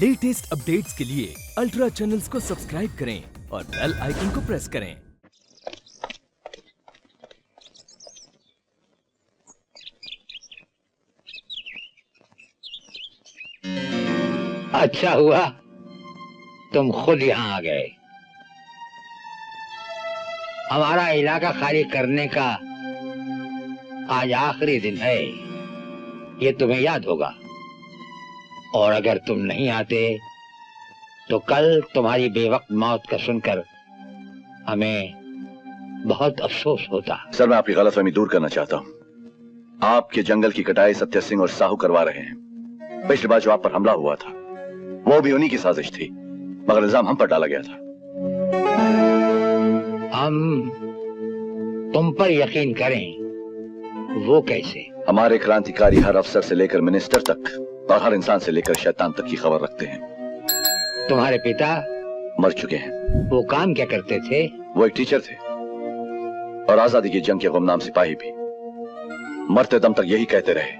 Latest updates के लिए ultra channels को सब्सक्राइब करें और बेल आइकन को प्रेस करें। अच्छा हुआ तुम खुद यहाँ आ गए। हमारा इलाका खाली करने का आज आखिरी दिन है, ये तुम्हें याद होगा। और अगर तुम नहीं आते तो कल तुम्हारी बेवक्त मौत का सुनकर हमें बहुत अफसोस होता। सर, मैं आपकी गलतफहमी दूर करना चाहता हूँ। आपके जंगल की कटाई सत्य सिंह और साहू करवा रहे हैं। पिछली बार जो आप पर हमला हुआ था वो भी उन्हीं की साजिश थी, मगर इल्जाम हम पर डाला गया था। हम तुम पर यकीन करें, वो कैसे? हमारे क्रांतिकारी हर अफसर से लेकर मिनिस्टर तक और हर इंसान से लेकर शैतान तक की खबर रखते हैं। तुम्हारे पिता मर चुके हैं। वो काम क्या करते थे? वो एक टीचर थे और आजादी की जंग के गुमनाम सिपाही भी। मरते दम तक यही कहते रहे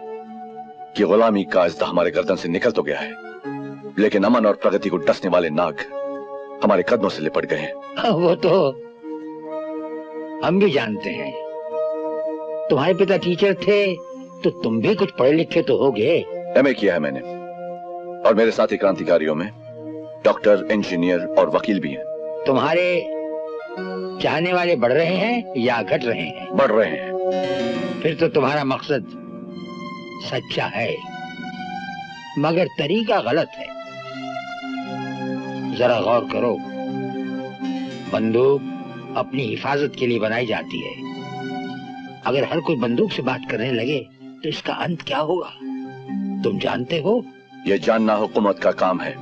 कि गुलामी का इज़्दा हमारे गर्दन से निकल तो गया है, लेकिन अमन और प्रगति को डसने वाले नाग हमारे कदमों से लिपट गए हैं। वो तो हम भी जानते हैं। तुम्हारे पिता टीचर थे तो तुम भी कुछ पढ़े लिखे तो होगे। एमए किया है मैंने, और मेरे साथी क्रांतिकारियों में डॉक्टर, इंजीनियर और वकील भी हैं। तुम्हारे चाहने वाले बढ़ रहे हैं या घट रहे हैं? बढ़ रहे हैं। फिर तो तुम्हारा मकसद सच्चा है, मगर तरीका गलत है। जरा गौर करो, बंदूक अपनी हिफाजत के लिए बनाई जाती है। अगर हर कोई बंदूक से बात करने लगे तो इसका अंत क्या होगा तुम जानते हो? यह जानना हुकूमत का काम है।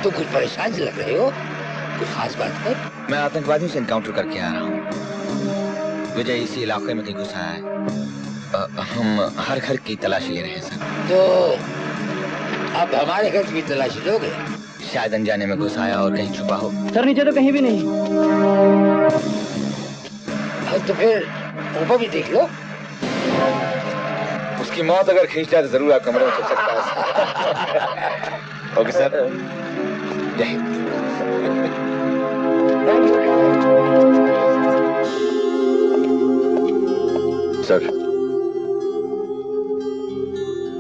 तुम कुछ परेशान से लग रहे हो, कुछ खास बात है? मैं आतंकवादियों से एनकाउंटर करके आ रहा हूँ। विजय इसी इलाके में कहीं घुसा है। हम हर घर की तलाशी ले रहे हैं सर। तो अब हमारे घर की तलाशी लोगे? शायद अनजाने में घुस आया और कहीं छुपा हो। सर नीचे तो कहीं भी नहीं। तो फिर ऊपर भी देख लो। उसकी मौत अगर खींच जाए तो जरूर आप कमरे में छुप सकता है। ओके सर, जय हिंद। सर,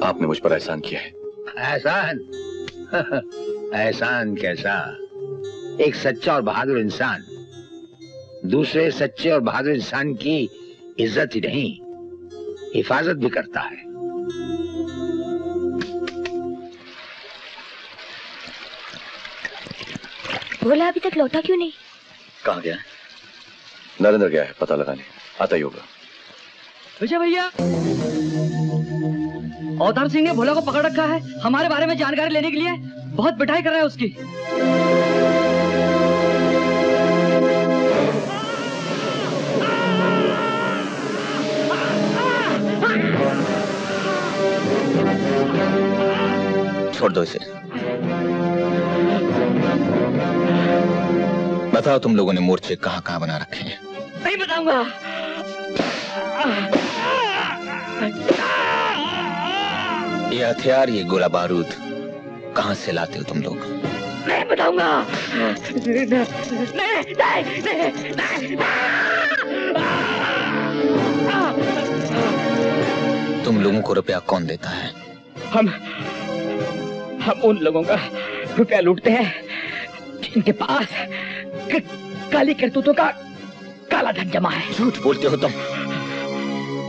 आपने मुझ पर एहसान किया है। एहसान? एहसान कैसा? एक सच्चा और बहादुर इंसान दूसरे सच्चे और बहादुर इंसान की इज्जत ही नहीं, हिफाजत भी करता है। भोला अभी तक लौटा क्यों नहीं? कहाँ गया है? नरेंद्र गया है पता लगाने, आता ही होगा। विजय भैया, अवतार सिंह ने भोला को पकड़ रखा है। हमारे बारे में जानकारी लेने के लिए बहुत पिटाई कर रहा है उसकी। छोड़ दो इसे। बताओ तुम लोगों ने मोर्चे कहाँ कहाँ बना रखे हैं? नहीं बताऊंगा। ये हथियार, ये गोला बारूद कहाँ से लाते हो तुम लोग? नहीं बताऊंगा। नहीं, नहीं, नहीं, नहीं। तुम लोगों को रुपया कौन देता है? हम उन लोगों का रुपया लूटते हैं जिनके पास काली करतूतों का काला धन जमा है। झूठ बोलते हो तुम।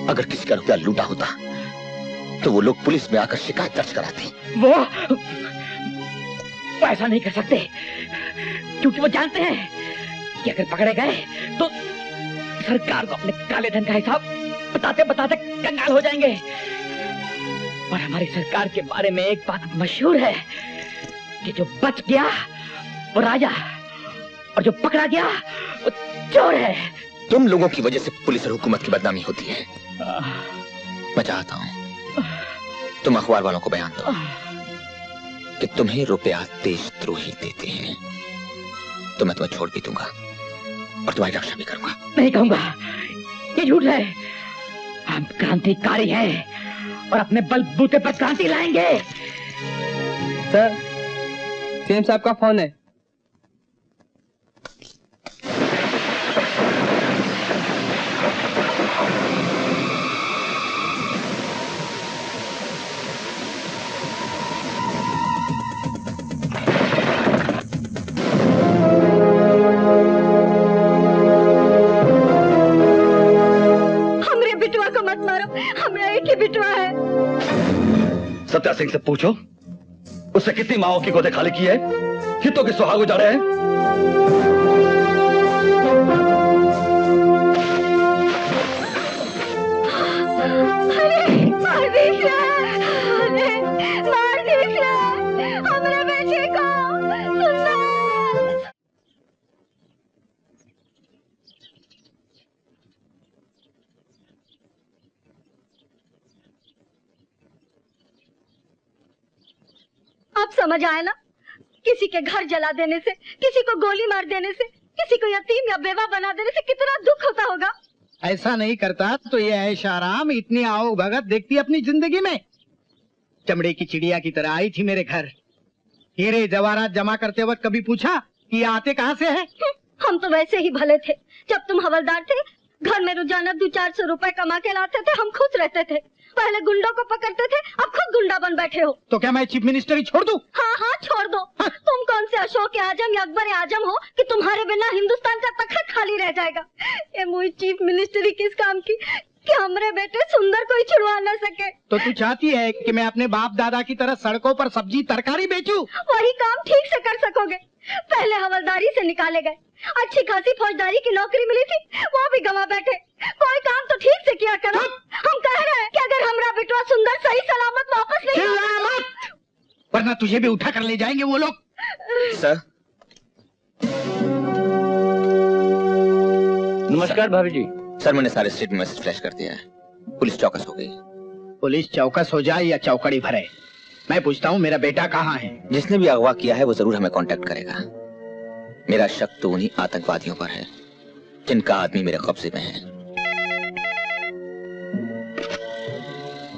अगर किसी का रुपया लूटा होता तो वो लोग पुलिस में आकर शिकायत दर्ज कराते। वो ऐसा नहीं कर सकते क्योंकि वो जानते हैं कि अगर पकड़े गए तो सरकार को अपने काले धन का हिसाब बताते बताते कंगाल हो जाएंगे। और हमारी सरकार के बारे में एक बात मशहूर है कि जो बच गया वो राजा और जो पकड़ा गया वो चोर है। तुम लोगों की वजह से पुलिस और हुकूमत की बदनामी होती है। मैं चाहता हूं तुम अखबार वालों को बयान दो कि तुम्हें रुपया देशद्रोही देते हैं। तो मैं तुम्हें छोड़ भी दूंगा और तुम्हारी रक्षा भी करूंगा। नहीं कहूंगा, ये झूठ है। हम क्रांतिकारी हैं और अपने बलबूते पर क्रांति लाएंगे। सर, सीएम साहब का फोन है। सत्या सिंह से पूछो उससे कितनी माओं की गोदे खाली की है, कितों के सुहाग उजाड़े हैं। हमारे बेटे को अब समझ आया ना, किसी के घर जला देने से, किसी को गोली मार देने से, किसी को यतीम या बेवा बना देने से कितना दुख होता होगा। ऐसा नहीं करता तो ये ऐशा आराम इतनी आओ भगत देखती अपनी जिंदगी में। चमड़े की चिड़िया की तरह आई थी मेरे घर। हीरे जवाहरात जमा करते वक्त कभी पूछा कि ये आते कहाँ से है? हम तो वैसे ही भले थे। जब तुम हवलदार थे, घर में रोजाना 200-400 रुपए कमा के लाते थे, हम खुश रहते थे। पहले गुंडों को पकड़ते थे, अब खुद गुंडा बन बैठे हो। तो क्या मैं चीफ मिनिस्टर ही छोड़ दूं? हाँ हाँ छोड़ दो। हाँ। तुम कौन से अशोक आजम या अकबर आजम हो कि तुम्हारे बिना हिंदुस्तान का तख्त खाली रह जाएगा। ये मुझे चीफ मिनिस्टरी किस काम की कि हमारे बेटे सुंदर को ही छुड़वा न सके। तो तू चाहती है कि मैं अपने बाप दादा की तरह सड़कों पर सब्जी तरकारी बेचूं? वही काम ठीक से कर सकोगे। पहले हवलदारी से निकाले गए, अच्छी खासी फौजदारी की नौकरी मिली थी, वो भी गंवा बैठे। कोई काम तो ठीक से किया करो। हम कह रहे हैं कि अगर हमारा बेटवा सुंदर सही सलामत वापस नहीं, वरना तुझे भी उठा कर ले जाएंगे वो लोग। सर, नमस्कार भाभी जी। सर मैंने सारे स्टेट में मैसेज फ्लैश कर दिया है। पुलिस चौकस हो गई। पुलिस चौकस हो जाए या चौकड़ी भरे, मैं पूछता हूँ मेरा बेटा कहाँ है? जिसने भी अगवा किया है वो जरूर हमें कांटेक्ट करेगा। मेरा शक तो उन्हीं आतंकवादियों पर है जिनका आदमी मेरे कब्जे में है।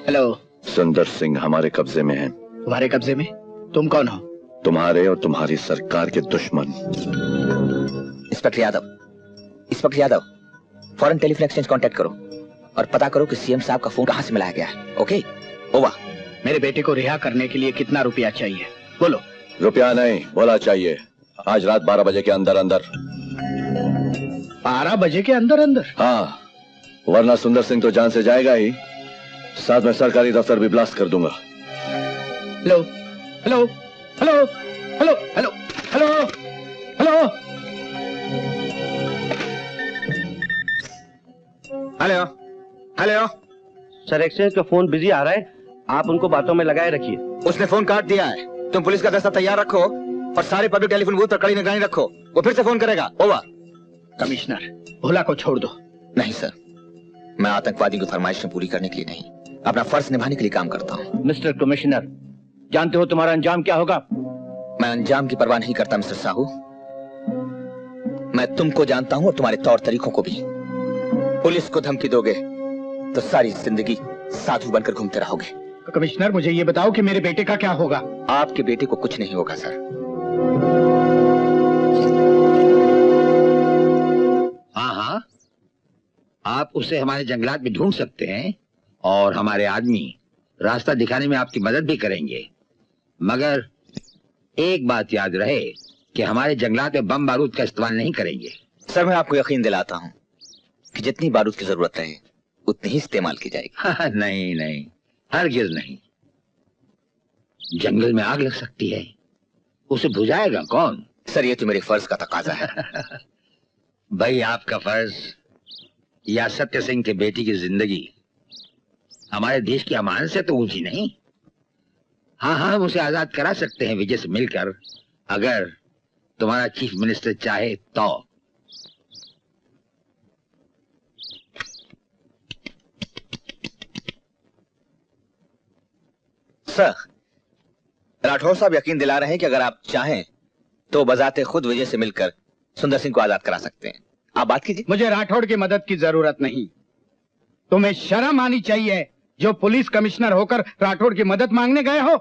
हेलो। सुंदर सिंह हमारे कब्जे में है। तुम्हारे कब्जे में? तुम कौन हो? तुम्हारे और तुम्हारी सरकार के दुश्मन। इंस्पेक्टर यादव, फौरन टेलीफोन एक्सचेंज कांटेक्ट करो और पता करो कि सीएम साहब का फोन कहां से मिलाया गया है। Okay, over. मेरे बेटे को रिहा करने के लिए कितना रुपया चाहिए? बोलो। रुपया नहीं, बोला चाहिए। आज रात 12 बजे के अंदर अंदर। 12 बजे के अंदर अंदर? हाँ, वरना सुंदर सिंह तो जान से जाएगा ही, साथ में सरकारी दफ्तर भी ब्लास्ट कर दूंगा। Hello hello hello hello hello hello hello hello hello. Sir, exchange का फोन बिजी आ रहा है, आप उनको बातों में लगाए रखिए। उसने फोन काट दिया है। तुम पुलिस का दस्ता तैयार रखो और सारे पब्लिक टेलीफोन बूथ पर कड़ी निगरानी रखो। वो फिर से फोन करेगा। ओवर। कमिश्नर, भोला को छोड़ दो। नहीं सर, मैं आतंकवादी की फरमाइशें पूरी करने के लिए नहीं, अपना फर्ज निभाने के लिए काम करता हूँ। मिस्टर कमिश्नर, जानते हो तुम्हारा अंजाम क्या होगा? मैं अंजाम की परवाह नहीं करता मिस्टर साहू। मैं तुमको जानता हूँ और तुम्हारे तौर तरीकों को भी। पुलिस को धमकी दोगे तो सारी जिंदगी साधु बनकर घूमते रहोगे। कमिश्नर, मुझे ये बताओ कि मेरे बेटे का क्या होगा? आपके बेटे को कुछ नहीं होगा सर। हाँ हाँ, आप उसे हमारे जंगलात में ढूंढ सकते हैं और हमारे आदमी रास्ता दिखाने में आपकी मदद भी करेंगे। मगर एक बात याद रहे कि हमारे जंगलात में बम बारूद का इस्तेमाल नहीं करेंगे। सर, मैं आपको यकीन दिलाता हूँ कि जितनी बारूद की जरूरत रहे उतनी ही इस्तेमाल की जाएगी। हाँ, नहीं नहीं, हरगिज नहीं। जंगल में आग लग सकती है, उसे बुझाएगा कौन? सर, ये तो मेरे फर्ज का तकाजा है। भाई, आपका फर्ज या सत्य सिंह के बेटी की जिंदगी हमारे देश की अमानत से तो ऊंची नहीं। हाँ हाँ, हम उसे आजाद करा सकते हैं विजय से मिलकर, अगर तुम्हारा चीफ मिनिस्टर चाहे तो। सर, राठौर साहब यकीन दिला रहे हैं कि अगर आप चाहें तो बजाते खुद विजय से मिलकर सुंदर सिंह को आजाद करा सकते हैं। आप बात कीजिए। मुझे राठौड़ की मदद की जरूरत नहीं। तुम्हें शर्म आनी चाहिए जो पुलिस कमिश्नर होकर राठौड़ की मदद मांगने गए हो।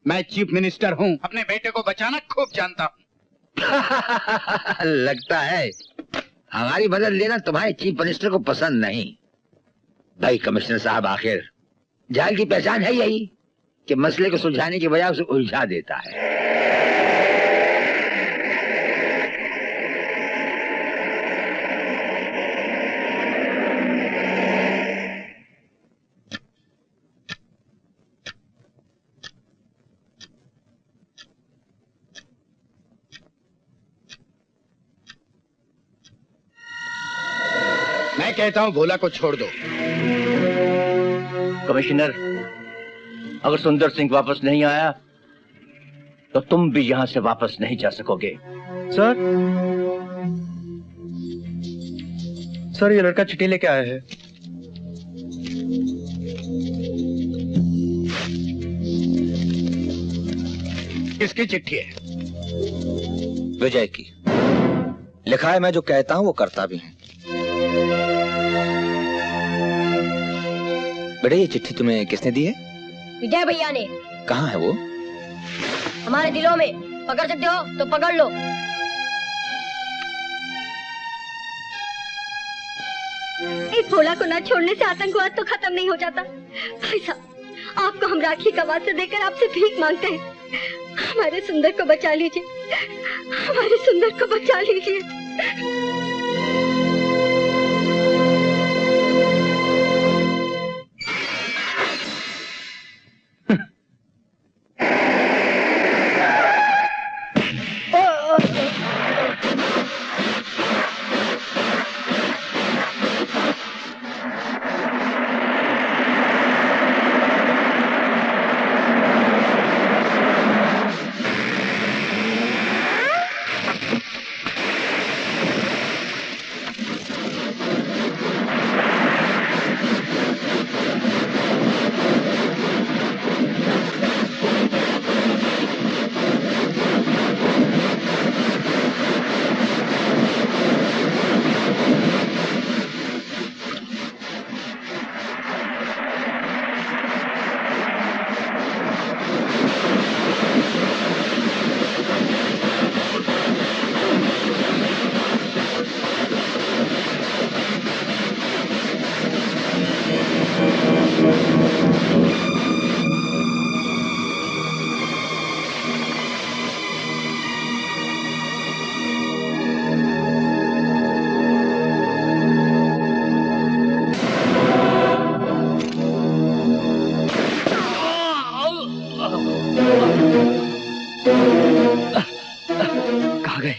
मैं चीफ मिनिस्टर हूँ, अपने बेटे को बचाना खूब जानता हूँ। लगता है हमारी मदद लेना तुम्हारे चीफ मिनिस्टर को पसंद नहीं। भाई कमिश्नर साहब, आखिर जाल की पहचान है यही कि मसले को सुलझाने की बजाय उसे उलझा देता है। मैं कहता हूँ भोला को छोड़ दो। कमिश्नर, अगर सुंदर सिंह वापस नहीं आया तो तुम भी यहां से वापस नहीं जा सकोगे। सर ये लड़का चिट्ठी लेके आया है। किसकी चिट्ठी है? विजय की। लिखा है मैं जो कहता हूं वो करता भी हूं। बेटे ये चिट्ठी तुम्हें किसने दी है? विजय भैया ने। कहाँ है वो? हमारे दिलों में। पकड़ सकते हो तो पकड़ लो। इस भोला को न छोड़ने से आतंकवाद तो खत्म नहीं हो जाता। भाई साहब, आपको हम राखी का वास्ता देकर आपसे भीख मांगते हैं। हमारे सुंदर को बचा लीजिए, हमारे सुंदर को बचा लीजिए। कहाँ गए?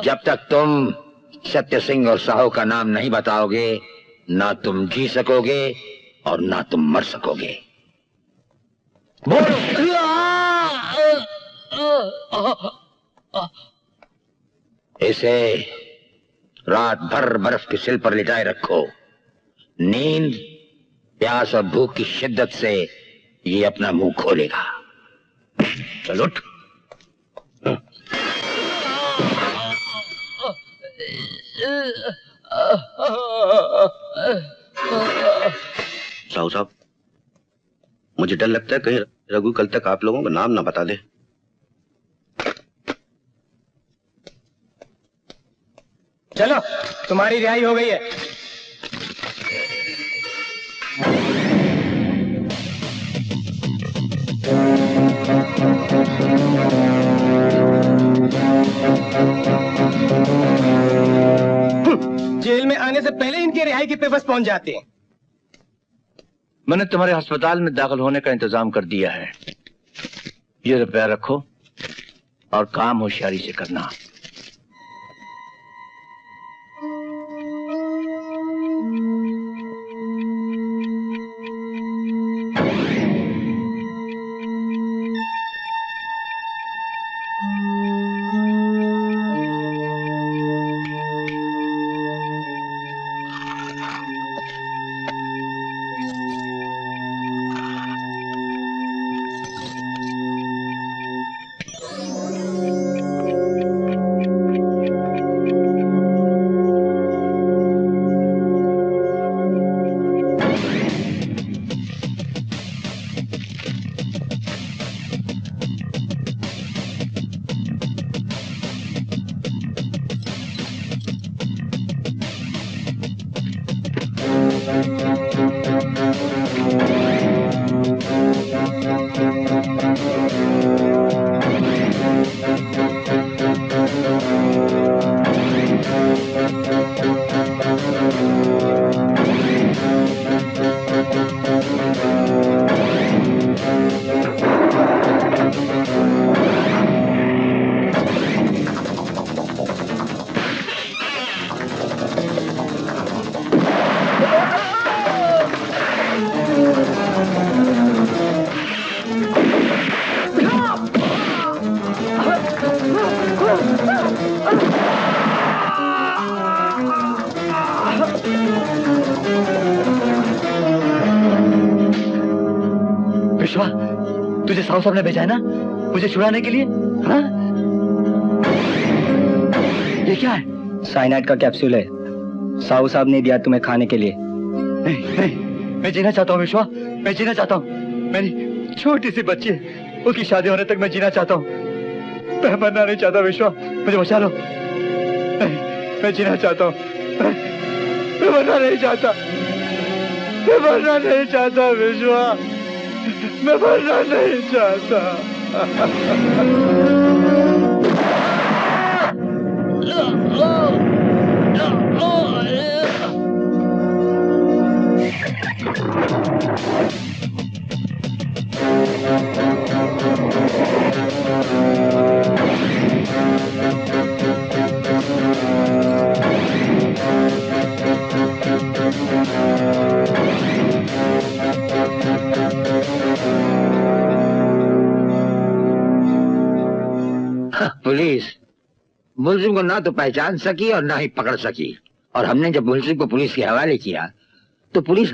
जब तक तुम सत्य सिंह और साहू का नाम नहीं बताओगे ना तुम जी सकोगे और ना तुम मर सकोगे। बोलो। इसे रात भर बर्फ की सिल पर लिटाए रखो। नींद, प्यास और भूख की शिद्दत से ये अपना मुंह खोलेगा। चलो उठ। साहू साहब, मुझे डर लगता है कहीं रघु कल तक आप लोगों का नाम ना बता दे। चलो, तुम्हारी रिहाई हो गई है। जेल में आने से पहले इनके रिहाई के पेपर्स पहुंच जाते हैं। मैंने तुम्हारे अस्पताल में दाखिल होने का इंतजाम कर दिया है। ये रुपया रखो और काम होशियारी से करना। विश्वा, तुझे साहू साहब ने भेजा है ना मुझे छुड़ाने के लिए? हाँ? ये क्या है? साइनाइड का कैप्सूल है। साहू साहब ने दिया तुम्हें खाने के लिए। नहीं नहीं, मैं जीना चाहता हूँ विश्वा, मैं जीना चाहता हूँ। मेरी छोटी सी बच्ची है, उसकी शादी होने तक मैं जीना चाहता हूँ। मैं मरना नहीं चाहता विश्वा, मुझे बचा लो। मैं जीना चाहता हूँ, मैं मरना नहीं चाहता, मैं मरना नहीं चाहता विश्वा, मैं मरना नहीं चाहता। पुलिस मुलजिम को ना तो पहचान सकी और ना ही पकड़ सकी, और हमने जब मुलजिम को पुलिस के हवाले किया तो पुलिस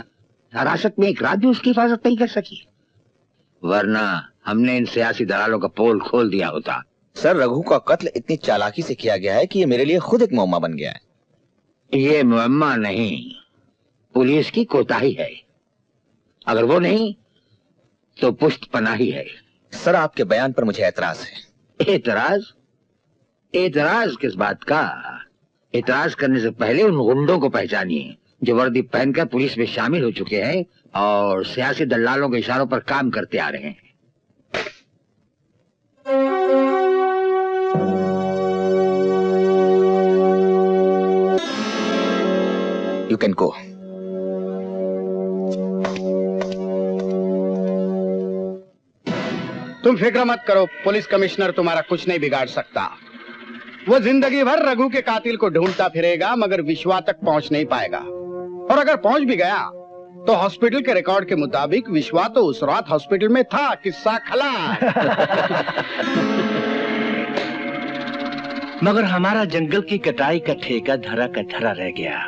हिरासत में एक रात भी उसकी हिफाजत नहीं कर सकी, वरना हमने इन सियासी दलालों का पोल खोल दिया होता। सर, रघु का कत्ल इतनी चालाकी से किया गया है कि ये मेरे लिए खुद एक मुअम्मा बन गया है। ये मुअम्मा नहीं, पुलिस की कोताही है। अगर वो नहीं तो पुष्ट पनाही है। सर, आपके बयान पर मुझे एतराज है। एतराज? एतराज किस बात का? एतराज करने से पहले उन गुंडों को पहचानिए जो वर्दी पहनकर पुलिस में शामिल हो चुके हैं और सियासी दलालों के इशारों पर काम करते आ रहे हैं। You can go. तुम फिक्र मत करो, पुलिस कमिश्नर तुम्हारा कुछ नहीं बिगाड़ सकता। वो जिंदगी भर रघु के कातिल को ढूंढता फिरेगा मगर विश्वा तक पहुंच नहीं पाएगा। और अगर पहुंच भी गया तो हॉस्पिटल के रिकॉर्ड के मुताबिक विश्वा तो उस रात हॉस्पिटल में था। किस्सा खलास। मगर हमारा जंगल की कटाई का ठेका धरा का धरा रह गया।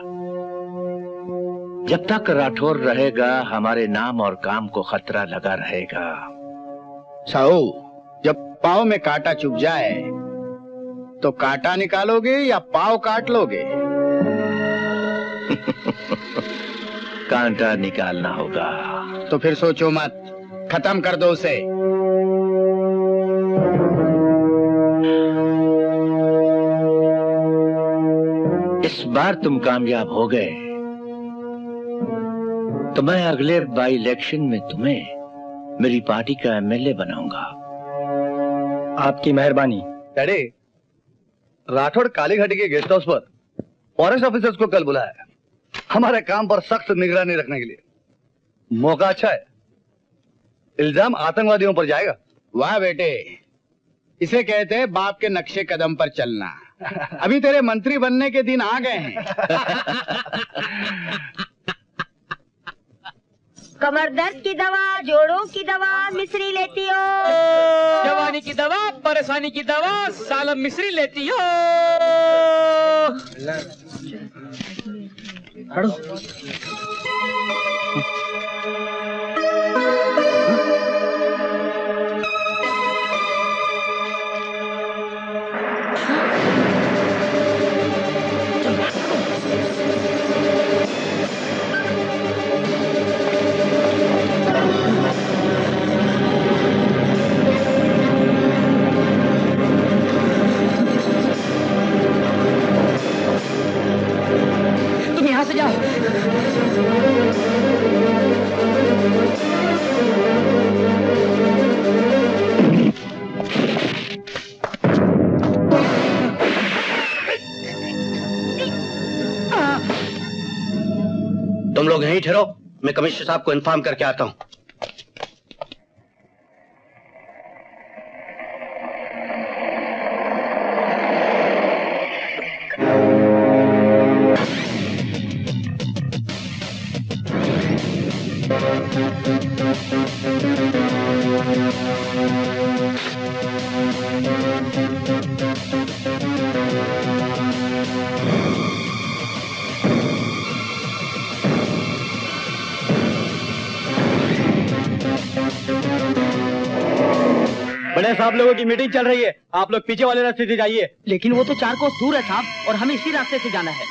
जब तक राठौर रहेगा हमारे नाम और काम को खतरा लगा रहेगा। साहू, जब पाँव में कांटा चुभ जाए तो कांटा निकालोगे या पाँव काट लोगे? कांटा निकालना होगा। तो फिर सोचो मत, खत्म कर दो उसे। इस बार तुम कामयाब हो गए तो मैं अगले बाई इलेक्शन में तुम्हें मेरी पार्टी का एमएलए बनाऊंगा। आपकी मेहरबानी। डैडी, राठौड़ कालीघाटी के गेस्ट हाउस पर फॉरेस्ट ऑफिसर्स को कल बुलाया है हमारे काम पर सख्त निगरानी रखने के लिए। मौका अच्छा है, इल्जाम आतंकवादियों पर जाएगा। वाह बेटे, इसे कहते हैं बाप के नक्शे कदम पर चलना। अभी तेरे मंत्री बनने के दिन आ गए हैं। कमर दर्द की दवा, जोड़ों की दवा, मिश्री लेती हो। जवानी की दवा, परेशानी की दवा, सालम मिश्री लेती हो। तुम यहाँ से जाओ। तुम लोग यहीं ठहरो, मैं कमिश्नर साहब को इन्फॉर्म करके आता हूँ। बड़े साहब लोगों की मीटिंग चल रही है, आप लोग पीछे वाले रास्ते से जाइए। लेकिन वो तो 4 कोस दूर है साहब, और हमें इसी रास्ते से जाना है।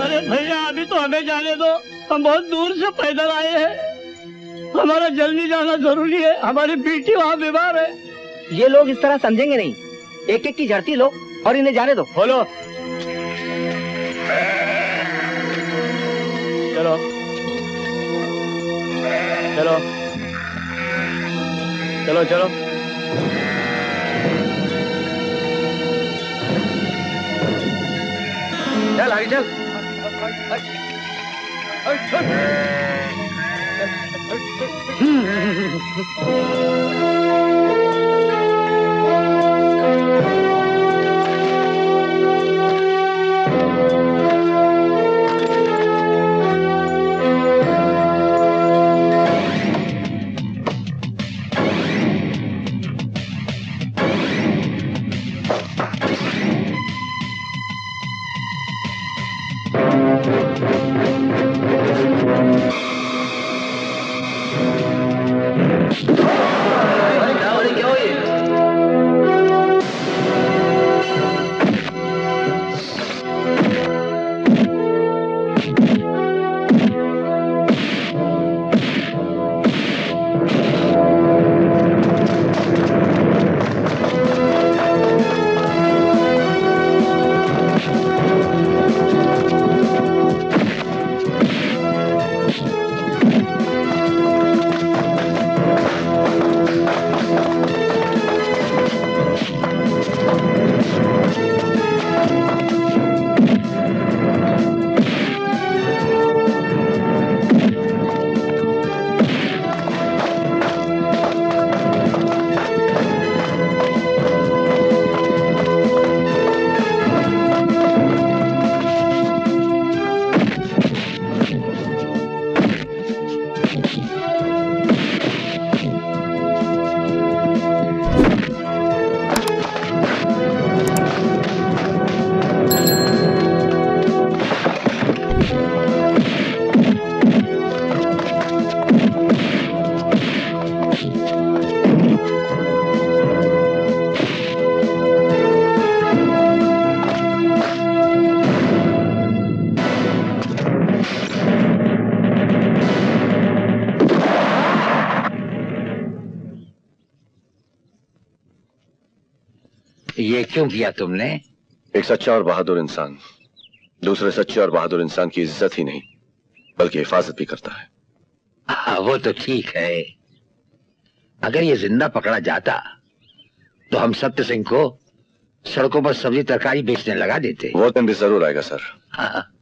अरे भैया, अभी तो हमें जाने दो, हम बहुत दूर से पैदल आए हैं। हमारा जल्दी जाना जरूरी है, हमारी बेटी वहाँ बीमार है। ये लोग इस तरह समझेंगे नहीं। एक एक की झड़ती लो और इन्हें जाने दो। बोलो। चलो चलो चलो चलो। चल आगे चल। क्यों किया तुमने? एक सच्चा और बहादुर इंसान दूसरे सच्चे और बहादुर इंसान की इज्जत ही नहीं बल्कि हिफाजत भी करता है। हाँ, वो तो ठीक है। अगर ये जिंदा पकड़ा जाता तो हम सत्य सिंह को सड़कों पर सब्जी तरकारी बेचने लगा देते। वो दिन भी जरूर आएगा सर। हाँ।